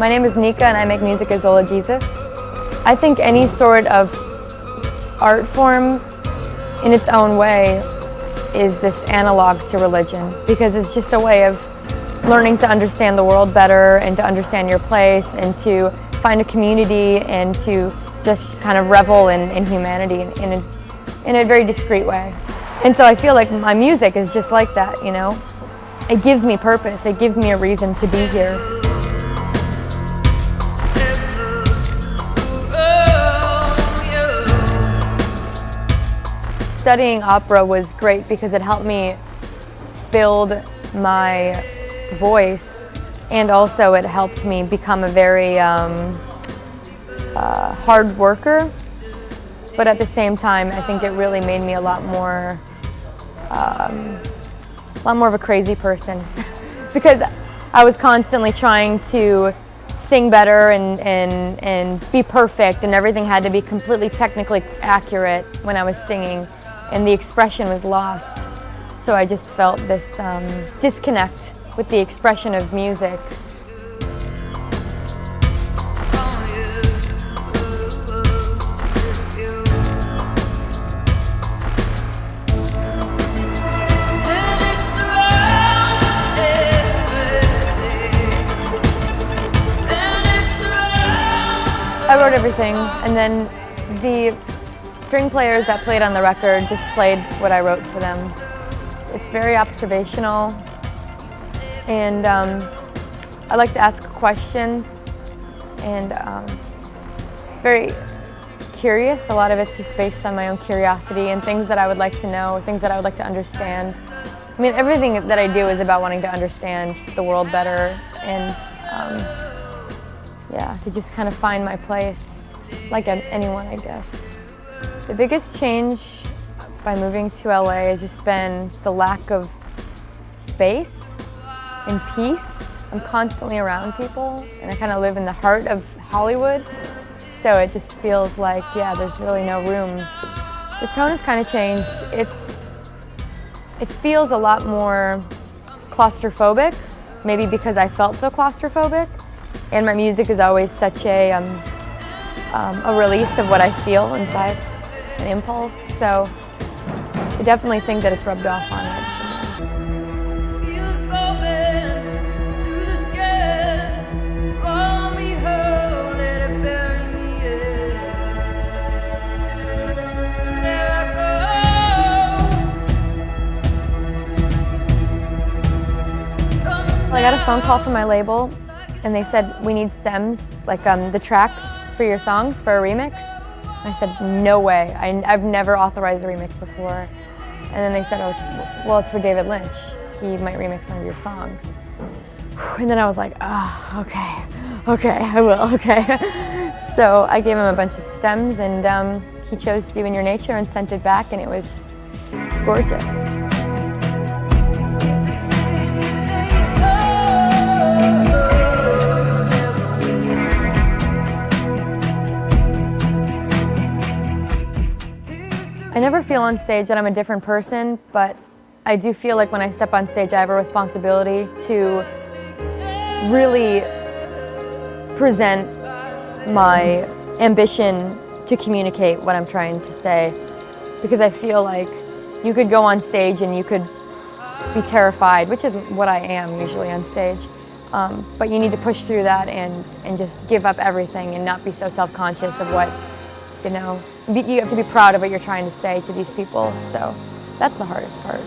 My name is Nika and I make music as Zola Jesus. I think any sort of art form in its own way is this analog to religion, because it's just a way of learning to understand the world better and to understand your place and to find a community and to just kind of revel in humanity in a very discreet way. And so I feel like my music is just like that, you know? It gives me purpose, it gives me a reason to be here. Studying opera was great because it helped me build my voice, and also it helped me become a very hard worker. But at the same time, I think it really made me a lot more of a crazy person because I was constantly trying to sing better and be perfect, and everything had to be completely technically accurate when I was singing, and the expression was lost. So I just felt this disconnect with the expression of music. I wrote everything, and then the string players that played on the record just played what I wrote for them. It's very observational, and I like to ask questions, and very curious. A lot of it's just based on my own curiosity and things that I would like to know, things that I would like to understand. I mean, everything that I do is about wanting to understand the world better, and yeah, to just kind of find my place, like anyone, I guess. The biggest change by moving to LA has just been the lack of space and peace. I'm constantly around people, and I kind of live in the heart of Hollywood, so it just feels like, yeah, there's really no room. The tone has kind of changed. It feels a lot more claustrophobic, maybe because I felt so claustrophobic. And my music is always such a release of what I feel inside, an impulse. So I definitely think that it's rubbed off on it. I got a phone call from my label, and they said, we need stems, like the tracks for your songs for a remix. And I said, no way, I've never authorized a remix before. And then they said, oh, it's for David Lynch. He might remix one of your songs. And then I was like, oh, okay, I will, okay. So I gave him a bunch of stems, and he chose to do In Your Nature and sent it back, and it was just gorgeous. I never feel on stage that I'm a different person, but I do feel like when I step on stage I have a responsibility to really present my ambition to communicate what I'm trying to say. Because I feel like you could go on stage and you could be terrified, which is what I am usually on stage, but you need to push through that and just give up everything and not be so self-conscious of what, you know, you have to be proud of what you're trying to say to these people, so that's the hardest part.